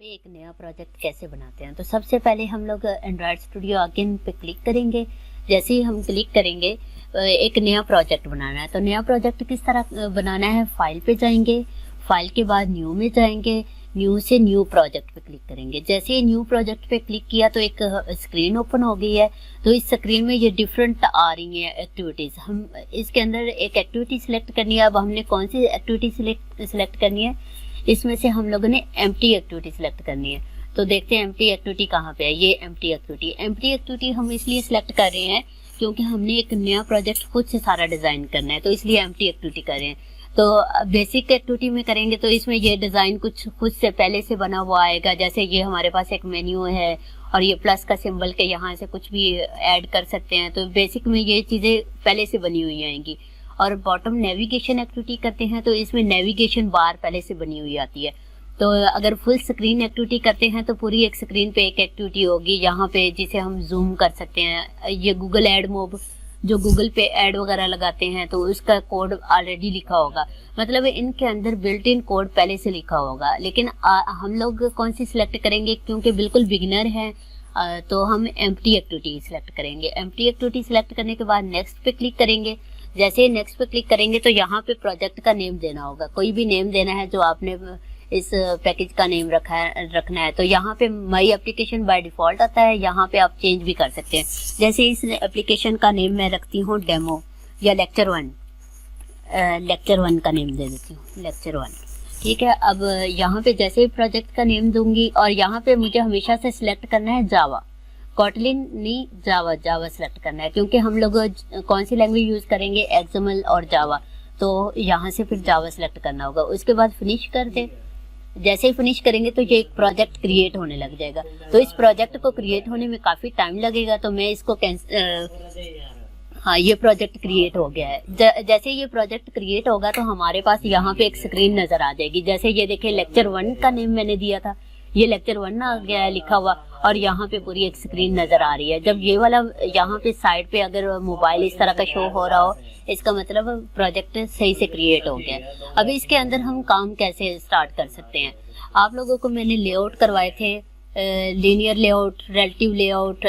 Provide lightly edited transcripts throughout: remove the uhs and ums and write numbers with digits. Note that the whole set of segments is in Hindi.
पे एक नया प्रोजेक्ट कैसे बनाते हैं। तो सबसे पहले हम लोग एंड्रॉयड स्टूडियो अगेन पे क्लिक करेंगे। जैसे ही हम क्लिक करेंगे एक नया प्रोजेक्ट बनाना है। तो नया प्रोजेक्ट किस तरह बनाना है, फाइल पे जाएंगे, फाइल के बाद न्यू में जाएंगे, न्यू से न्यू प्रोजेक्ट पे क्लिक करेंगे। जैसे ही न्यू प्रोजेक्ट पे क्लिक किया तो एक स्क्रीन ओपन हो गई है। तो इस स्क्रीन में ये डिफरेंट आ रही है एक्टिविटीज़। हम इसके अंदर एक एक्टिविटी सिलेक्ट करनी है। अब हमने कौन सी एक्टिविटी सिलेक्ट करनी है, इसमें से हम लोगों ने एम्प्टी एक्टिविटी सिलेक्ट करनी है। तो देखते हैं एम्प्टी एक्टिविटी कहाँ पे है। ये एम्प्टी एक्टिविटी हम इसलिए सिलेक्ट कर रहे हैं क्योंकि हमने एक नया प्रोजेक्ट खुद से सारा डिज़ाइन करना है, तो इसलिए एम्प्टी एक्टिविटी कर रहे हैं। तो बेसिक एक्टिविटी में करेंगे तो इसमें ये डिज़ाइन कुछ खुद से पहले से बना हुआ आएगा। जैसे ये हमारे पास एक मेन्यू है और ये प्लस का सिंबल के यहाँ से कुछ भी ऐड कर सकते हैं। तो बेसिक में ये चीज़ें पहले से बनी हुई आएंगी। और बॉटम नेविगेशन एक्टिविटी करते हैं तो इसमें नेविगेशन बार पहले से बनी हुई आती है। तो अगर फुल स्क्रीन एक्टिविटी करते हैं तो पूरी एक स्क्रीन पे एक एक्टिविटी होगी यहाँ पे, जिसे हम जूम कर सकते हैं। ये गूगल एड मोब, जो गूगल पे ऐड वगैरह लगाते हैं तो उसका कोड ऑलरेडी लिखा होगा, मतलब इनके अंदर बिल्ट इन कोड पहले से लिखा होगा। लेकिन हम लोग कौन सी सिलेक्ट करेंगे, क्योंकि बिल्कुल बिगिनर है तो हम एम्प्टी एक्टिविटी सिलेक्ट करेंगे। एम्प्टी एक्टिविटी सिलेक्ट करने के बाद नेक्स्ट पे क्लिक करेंगे। जैसे ही नेक्स्ट पे क्लिक करेंगे तो यहाँ पे प्रोजेक्ट का नेम देना होगा, कोई भी नेम देना है जो आपने इस पैकेज का नेम रखना है। तो यहाँ पे माई एप्लीकेशन बाय डिफॉल्ट आता है, यहाँ पे आप चेंज भी कर सकते हैं। जैसे इस एप्लीकेशन का नेम मैं रखती हूँ डेमो या लेक्चर वन का नेम दे देती हूँ, लेक्चर 1। ठीक है। अब यहाँ पे जैसे ही प्रोजेक्ट का नेम दूंगी और यहाँ पे मुझे हमेशा से सिलेक्ट करना है जावा, कॉटलिन नहीं जावा सिलेक्ट करना है, क्योंकि हम लोग कौन सी लैंग्वेज यूज़ करेंगे, एक्सएमएल और जावा। तो यहाँ से फिर जावा सिलेक्ट करना होगा। उसके बाद फिनिश कर दे। जैसे ही फिनिश करेंगे तो ये एक प्रोजेक्ट क्रिएट होने लग जाएगा। तो इस प्रोजेक्ट को क्रिएट होने में काफ़ी टाइम लगेगा, तो मैं इसको हाँ, ये प्रोजेक्ट क्रिएट हो गया है। जैसे ये प्रोजेक्ट क्रिएट होगा तो हमारे पास यहाँ पे एक स्क्रीन नज़र आ जाएगी। जैसे ये देखिए लेक्चर 1 का नेम मैंने दिया था, ये लेक्चर 1 आ गया है लिखा हुआ, और यहाँ पे पूरी एक स्क्रीन नज़र आ रही है। जब ये वाला यहाँ पे साइड पे अगर मोबाइल इस तरह का शो हो रहा हो, इसका मतलब प्रोजेक्ट सही से क्रिएट हो गया है। अब इसके अंदर हम काम कैसे स्टार्ट कर सकते हैं। आप लोगों को मैंने लेआउट करवाए थे, linear layout, relative layout,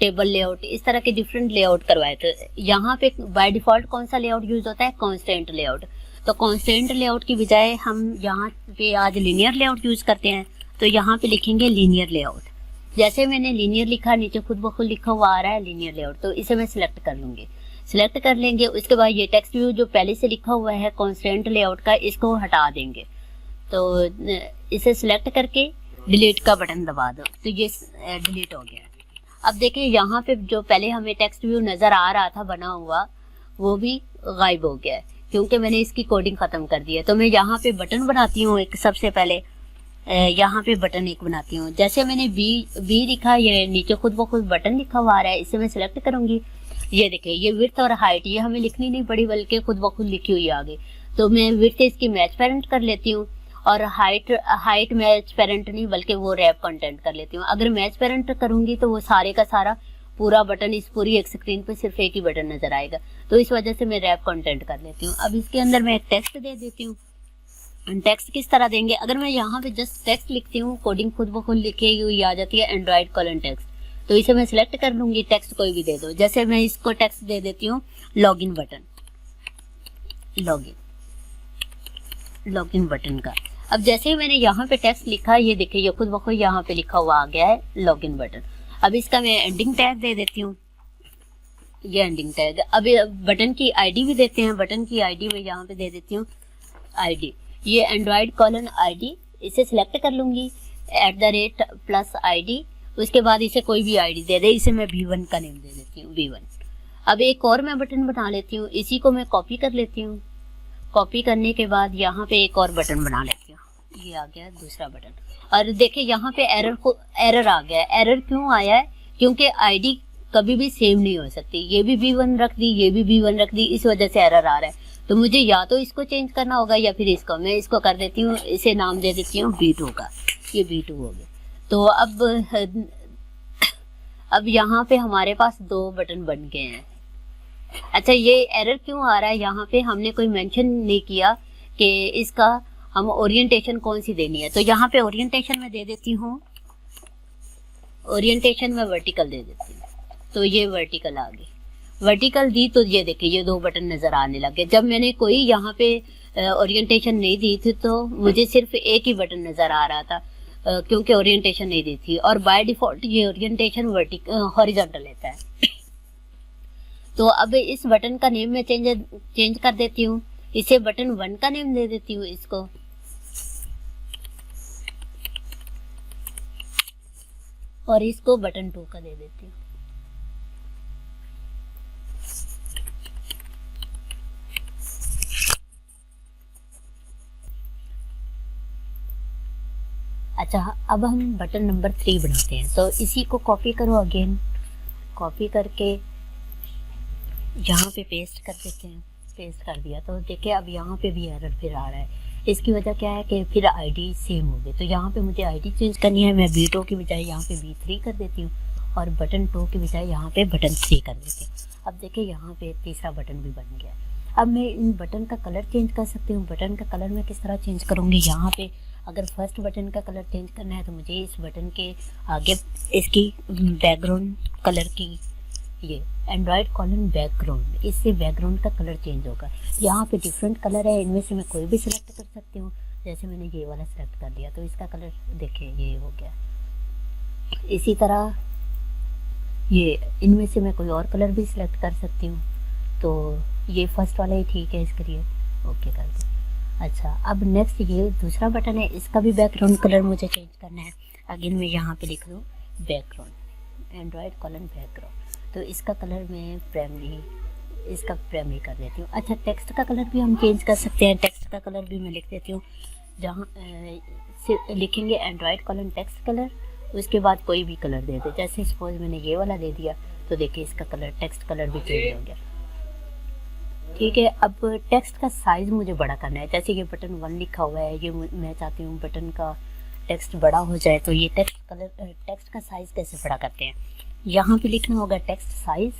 table layout, इस तरह के डिफरेंट लेआउट करवाए थे। यहाँ पे बाय डिफ़ॉल्ट कौन सा लेआउट यूज़ होता है, कॉन्स्टेंट लेआउट। तो कॉन्स्टेंट लेआउट की बजाय हम यहाँ पे आज लीनियर लेआउट यूज़ करते हैं। तो यहाँ पे लिखेंगे लीनियर लेआउट। जैसे मैंने लीनियर लिखा, नीचे खुद ब खुद लिखा हुआ आ रहा है लीनियर लेआउट, तो इसे मैं सिलेक्ट कर लूँगी। सिलेक्ट कर लेंगे। उसके बाद ये टेक्स्ट व्यू जो पहले से लिखा हुआ है कॉन्स्टेंट लेआउट का, इसको हटा देंगे। तो इसे सिलेक्ट करके डिलीट का बटन दबा दो, तो ये डिलीट हो गया। अब देखिए यहाँ पे जो पहले हमें टेक्स्ट व्यू नज़र आ रहा था बना हुआ, वो भी गायब हो गया है क्योंकि मैंने इसकी कोडिंग ख़त्म कर दी है। तो मैं यहाँ पे बटन बनाती हूँ एक, सबसे पहले यहाँ पे बटन एक बनाती हूँ। जैसे मैंने बी लिखा, ये नीचे खुद ब खुद बटन लिखा हुआ आ रहा है, इसे मैं सिलेक्ट करूँगी। ये देखिए ये विड्थ और हाइट, ये हमें लिखनी नहीं पड़ी बल्कि खुद ब खुद लिखी हुई आगे। तो मैं विड्थ इसकी मैच पेरेंट कर लेती हूँ और हाइट मैच पेरेंट नहीं बल्कि वो रैप कंटेंट कर लेती हूँ। अगर मैच पेरेंट करूँगी तो वो सारे का सारा पूरा बटन, इस पूरी एक स्क्रीन पे सिर्फ एक ही बटन नज़र आएगा, तो इस वजह से मैं रैप कंटेंट कर लेती हूँ। अब इसके अंदर मैं एक टेक्स्ट दे देती हूँ। टेक्स्ट किस तरह देंगे, अगर मैं यहाँ पे जस्ट टेक्स्ट लिखती हूँ, कोडिंग खुद ब खुद लिखी हुई आ जाती है एंड्रॉइड कॉलन टेक्स्ट, तो इसे मैं सिलेक्ट कर लूँगी। टेक्स्ट कोई भी दे दो। जैसे मैं इसको टेक्स्ट दे देती हूँ लॉगिन बटन का। अब जैसे ही मैंने यहाँ पे टेक्स्ट लिखा, ये देखिए ये खुद ब खुद यहाँ पे लिखा हुआ आ गया है लॉगिन बटन। अब इसका मैं एंडिंग टैग दे देती हूँ, ये एंडिंग टैग। अब बटन की आईडी भी देते हैं। बटन की आईडी में यहाँ पे दे देती हूँ आईडी, ये एंड्रॉइड कॉलन आईडी, इसे सिलेक्ट कर लूँगी @+ID। उसके बाद इसे कोई भी आईडी दे दे, इसे मैं V1 का नेम दे देती हूँ, V1। अब एक और मैं बटन बना लेती हूँ, इसी को मैं कॉपी कर लेती हूँ। कॉपी करने के बाद यहाँ पे एक और बटन बना लेती हूँ, ये आ गया दूसरा बटन। और देखिए यहाँ पे एरर आ गया है। एरर क्यों आया है, क्योंकि आईडी कभी भी सेम नहीं हो सकती। ये भी V1 रख दी, ये भी V1 रख दी, इस वजह से एरर आ रहा है। तो मुझे या तो इसको चेंज करना होगा या फिर इसको। मैं इसको कर देती हूँ, इसे नाम दे देती हूँ B2 का, ये B2 हो गया। तो अब यहाँ पे हमारे पास 2 बटन बन गए हैं। अच्छा, ये एरर क्यों आ रहा है, यहाँ पे हमने कोई मेंशन नहीं किया कि इसका हम ओरिएंटेशन कौन सी देनी है। तो यहाँ पे ओरिएंटेशन में दे देती हूँ, ओरिएंटेशन में वर्टिकल दे देती हूँ, तो ये वर्टिकल आ गई। वर्टिकल दी तो ये देखिए ये 2 बटन नज़र आने लगे। जब मैंने कोई यहाँ पे ओरिएंटेशन नहीं दी थी तो मुझे सिर्फ एक ही बटन नज़र आ रहा था, क्योंकि ओरिएंटेशन नहीं दी थी, और बाय डिफ़ॉल्ट ये ओरिएंटेशन हॉरिजॉन्टल लेता है। तो अब इस बटन का नेम मैं चेंज कर देती हूँ, इसे बटन 1 का नेम दे देती हूँ इसको, और इसको बटन 2 का दे देती हूँ। अच्छा, अब हम बटन नंबर 3 बनाते हैं। तो इसी को कॉपी करो, अगेन कॉपी करके यहाँ पे पेस्ट कर देते हैं। पेस्ट कर दिया तो देखिए अब यहाँ पे भी एरर फिर आ रहा है। इसकी वजह क्या है कि फिर आईडी सेम हो गई। तो यहाँ पे मुझे आईडी चेंज करनी है, मैं B2 की बजाय यहाँ पे B3 कर देती हूँ, और बटन 2 की बजाय यहाँ पे बटन 3 कर देती हूँ। अब देखिए यहाँ पे तीसरा बटन भी बन गया। अब मैं इन बटन का कलर चेंज कर सकती हूँ। बटन का कलर मैं किस तरह चेंज करूँगी, यहाँ पे अगर फर्स्ट बटन का कलर चेंज करना है तो मुझे इस बटन के आगे इसकी बैकग्राउंड कलर की, ये एंड्रॉयड कॉलम बैकग्राउंड, इससे बैकग्राउंड का कलर चेंज होगा। यहाँ पे डिफरेंट कलर है, इनमें से मैं कोई भी सिलेक्ट कर सकती हूँ। जैसे मैंने ये वाला सिलेक्ट कर दिया तो इसका कलर देखिए ये हो गया। इसी तरह ये इनमें से मैं कोई और कलर भी सिलेक्ट कर सकती हूँ। तो ये फर्स्ट वाला ही ठीक है, इसके लिए ओके कर दो। अच्छा, अब नेक्स्ट ये दूसरा बटन है, इसका भी बैकग्राउंड कलर मुझे चेंज करना है। अगेन मैं यहाँ पे लिख दूँ बैकग्राउंड, एंड्रॉयड कॉलम बैकग्राउंड। तो इसका कलर मैं प्राइमरी कर देती हूँ। अच्छा, टेक्स्ट का कलर भी हम चेंज कर सकते हैं। टेक्स्ट का कलर भी मैं लिख देती हूँ, जहाँ लिखेंगे एंड्रॉयड कॉलम टेक्स्ट कलर, उसके बाद कोई भी कलर दे दे। जैसे सपोज मैंने ये वाला दे दिया तो देखिए इसका कलर टेक्स्ट कलर भी चेंज हो गया। ठीक है, अब टेक्स्ट का साइज़ मुझे बड़ा करना है। जैसे ये बटन 1 लिखा हुआ है, ये मैं चाहती हूँ बटन का टेक्स्ट बड़ा हो जाए। तो ये टेक्स्ट का साइज़ कैसे बड़ा करते हैं, यहाँ पे लिखना होगा टेक्स्ट साइज़।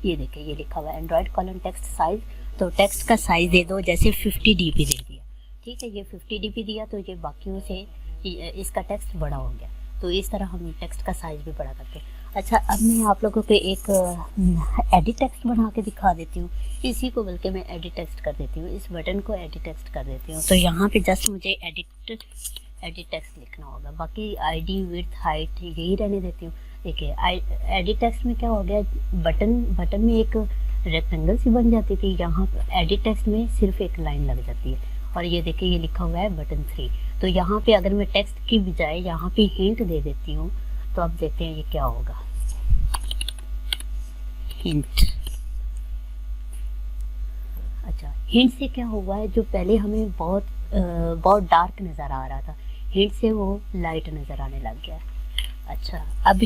ये देखिए ये लिखा हुआ है एंड्रॉयड कॉलम टेक्स्ट साइज़। तो टेक्स्ट का साइज़ दे दो, जैसे 50 dp दे दिया। ठीक है, ये 50 dp दिया तो ये बाकियों से इसका टेक्स्ट बड़ा हो गया। तो इस तरह हम टेक्स्ट का साइज़ भी बड़ा करते हैं। अच्छा, अब मैं आप लोगों को एक एडिट टेक्स्ट बना के दिखा देती हूँ। इसी को बल्कि मैं एडिट टेक्स्ट कर देती हूँ, इस बटन को एडिट टेक्स्ट कर देती हूँ। तो यहाँ पे जस्ट मुझे एडिट टेक्स्ट लिखना होगा, बाकी आईडी विड्थ हाइट यही रहने देती हूँ। देखिए एडिट टेक्स्ट में क्या हो गया, बटन में एक रेक्टेंगल सी बन जाती थी, यहाँ एडिट टेक्स्ट में सिर्फ एक लाइन लग जाती है। और ये देखिए ये लिखा हुआ है बटन 3। तो यहाँ पे अगर मैं टेक्स्ट की बजाय यहाँ पे हिंट दे देती हूँ तो अब देखते हैं ये क्या होगा। हिंट। अच्छा, हिंट से क्या हुआ है, जो पहले हमें बहुत डार्क नज़र आ रहा था, हिंट से वो लाइट नज़र आने लग गया। अच्छा, अब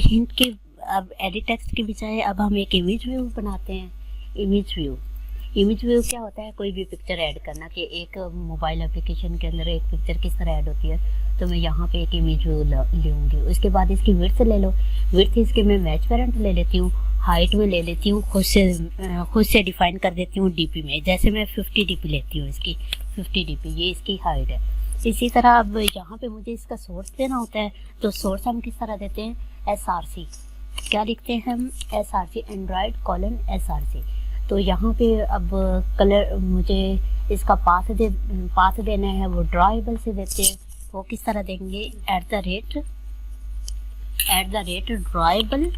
एडिट टेक्स्ट के बजाय अब हम एक इमेज व्यू बनाते हैं। इमेज व्यू क्या होता है, कोई भी पिक्चर ऐड करना, कि एक मोबाइल एप्लीकेशन के अंदर एक पिक्चर किस तरह ऐड होती है। तो मैं यहाँ पे एक इमेज व्यू लूँगी। उसके बाद इसकी विड्थ ले लो, विड्थ इसके मैं मैच पेरेंट ले लेती हूँ, हाइट में ले लेती हूँ, खुद से डिफाइन कर देती हूँ डीपी में। जैसे मैं 50 dp लेती हूँ, इसकी 50 dp, ये इसकी हाइट है। इसी तरह अब यहाँ पे मुझे इसका सोर्स देना होता है। तो सोर्स हम किस तरह देते हैं, SRC। क्या लिखते हैं हम, SRC, एंड्रॉयड कॉलम SRC। तो यहाँ पे अब कलर मुझे इसका पाथ देना है, वो ड्रॉएबल से देते हैं। वो किस तरह देंगे, एट द रेट ड्रॉएबल,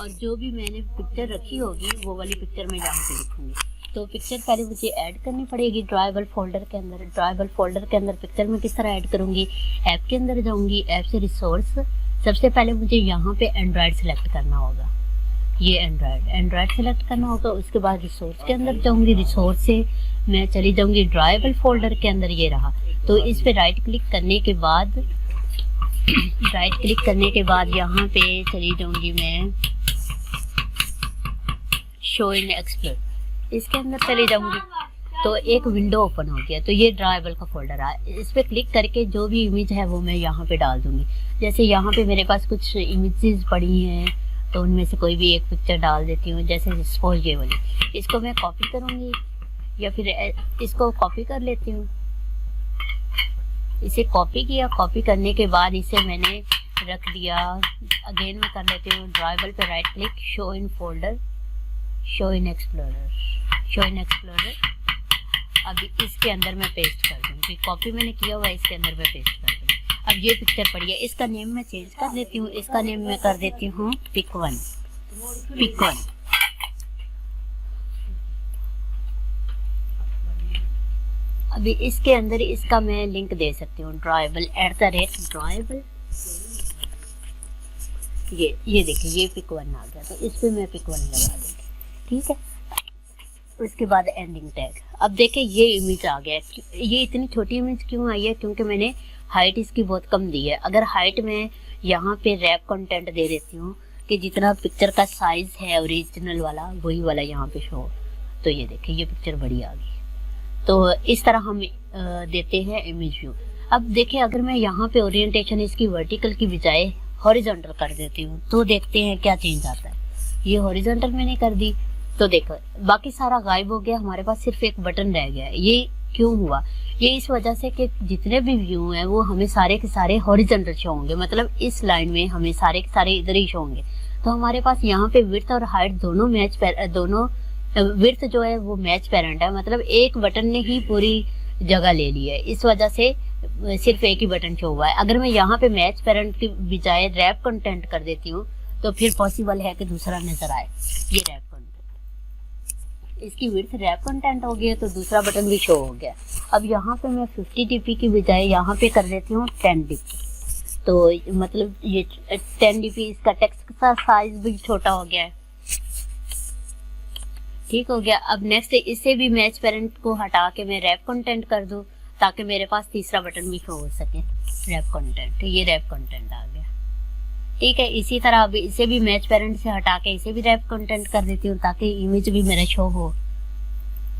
और जो भी मैंने पिक्चर रखी होगी वो वाली पिक्चर मैं यहाँ पे लिखूँगी। तो पिक्चर पहले मुझे ऐड करनी पड़ेगी ड्रॉएबल फोल्डर के अंदर। ड्रॉएबल फोल्डर के अंदर पिक्चर में किस तरह ऐड करूँगी, ऐप के अंदर जाऊँगी, ऐप से रिसोर्स, सबसे पहले मुझे यहाँ पे एंड्रॉयड सेलेक्ट करना होगा, ये एंड्रॉयड सेलेक्ट करना होगा। उसके बाद रिसोर्स के अंदर जाऊँगी, रिसोर्स से मैं चली जाऊँगी ड्रॉएबल फोल्डर के अंदर, ये रहा। तो इस पे राइट क्लिक करने के बाद यहाँ पे चली जाऊँगी मैं शो इन एक्सप्लोर, इसके अंदर चली जाऊँगी। तो एक विंडो ओपन हो गया। तो ये ड्रॉएबल का फोल्डर है, इस पर क्लिक करके जो भी इमेज है वो मैं यहाँ पे डाल दूँगी। जैसे यहाँ पे मेरे पास कुछ इमेजेस पड़ी हैं, तो उनमें से कोई भी एक पिक्चर डाल देती हूँ। जैसे सपोज ये वाली, इसको मैं कॉपी करूँगी, या फिर इसको कॉपी कर लेती हूँ। इसे कॉपी किया, कॉपी करने के बाद इसे मैंने रख दिया। अगेन मैं कर लेती हूँ ड्राइबल पे right click, show in folder, show in explorer, show in explorer. अभी इसके अंदर मैं पेस्ट कर दूँगी, कॉपी मैंने किया हुआ है, इसके अंदर मैं पेस्ट कर दूँगी। अब ये पिक्चर पड़ी है, इसका नेम मैं चेंज कर देती हूँ। इसका नेम मैं कर देती हूँ पिक वन, पिक वन। अभी इसके अंदर इसका मैं लिंक दे सकती हूँ, ड्राइबल @ड्राइबल। ये देखिए, ये पिक वन आ गया, तो इस पे मैं पिक वन लगा दूँगी, ठीक है। उसके बाद एंडिंग टैग। अब देखिए ये इमेज आ गया है। ये इतनी छोटी इमेज क्यों आई है? क्योंकि मैंने हाइट इसकी बहुत कम दी है। अगर हाइट में यहाँ पे रैप कंटेंट दे देती हूँ कि जितना पिक्चर का साइज है ओरिजिनल वाला, वही वाला यहाँ पे शो, तो ये देखिए ये पिक्चर बड़ी आ गई। तो इस तरह हम देते हैं इमेज व्यू। अब देखिए अगर मैं यहाँ पे ओरिएंटेशन इसकी वर्टिकल की बजाय हॉरिजॉन्टल कर देती हूँ तो देखते हैं क्या चेंज आता है। ये हॉरिजॉन्टल मैंने कर दी तो देखो बाकी सारा गायब हो गया, हमारे पास सिर्फ एक बटन रह गया है। ये क्यों हुआ? ये इस वजह से कि जितने भी व्यू हैं वो हमें सारे के सारे हॉरिजॉन्टल शो होंगे, मतलब इस लाइन में हमें सारे के सारे इधर ही शो होंगे। तो हमारे पास यहाँ पे विड्थ और हाइट दोनों दोनों विड्थ जो है वो मैच पेरेंट है, मतलब एक बटन ने ही पूरी जगह ले ली है, इस वजह से सिर्फ एक ही बटन शो हुआ है। अगर मैं यहाँ पे मैच पेरेंट की बजाय रैप कंटेंट कर देती हूँ तो फिर पॉसिबल है कि दूसरा नजर आए। ये रैप कंटेंट, इसकी विड्थ रैप कंटेंट हो गया तो दूसरा बटन भी शो हो गया। अब यहाँ पे मैं 50 dp की बजाय यहाँ पे कर देती हूँ 10 dp, तो मतलब ये 10 dp, इसका टेक्स्ट का साइज भी छोटा हो गया है, ठीक हो गया। अब नेक्स्ट इससे भी मैच पेरेंट को हटा के मैं रैप कंटेंट कर दूं ताकि मेरे पास तीसरा बटन भी शो हो सके, रैप कंटेंट। ये रैप कंटेंट आ गया, ठीक है। इसी तरह अब इसे भी मैच पेरेंट से हटा के इसे भी रैप कंटेंट कर देती हूँ ताकि इमेज भी मेरा शो हो।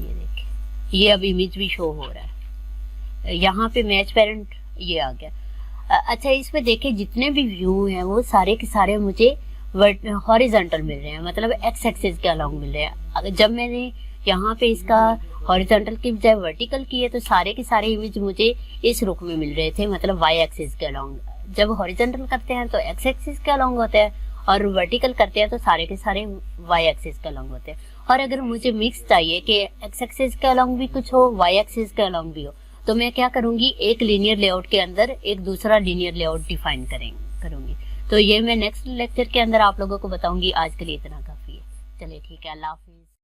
ये देखिए ये अब इमेज भी शो हो रहा है, यहाँ पे मैच पेरेंट ये आ गया। अच्छा इसमें देखिए जितने भी व्यू हैं वो सारे के सारे मुझे हॉरिजॉन्टल मिल रहे हैं, मतलब एक्स एक्सिस के अलॉन्ग मिल रहे हैं। जब मैंने यहाँ पे इसका हॉरिजॉन्टल की बजाय वर्टिकल किए तो सारे के सारे इमेज मुझे इस रुख में मिल रहे थे, मतलब वाई एक्सिस के अलॉन्ग। जब हॉरिजॉन्टल करते हैं तो एक्स एक्सिस के अलॉन्ग होते हैं और वर्टिकल करते हैं तो सारे के सारे वाई एक्सिस के अलॉन्ग होते हैं। और अगर मुझे मिक्स चाहिए कि एक्स एक्सिस के अलॉन्ग भी कुछ हो, वाई एक्सिस के अलॉन्ग भी हो, तो मैं क्या करूंगी, एक लीनियर लेआउट के अंदर एक दूसरा लीनियर लेआउट डिफाइन करूंगी। तो ये मैं नेक्स्ट लेक्चर के अंदर आप लोगों को बताऊंगी। आज के लिए इतना काफी है। चलिए ठीक है, अल्लाह हाफिज़।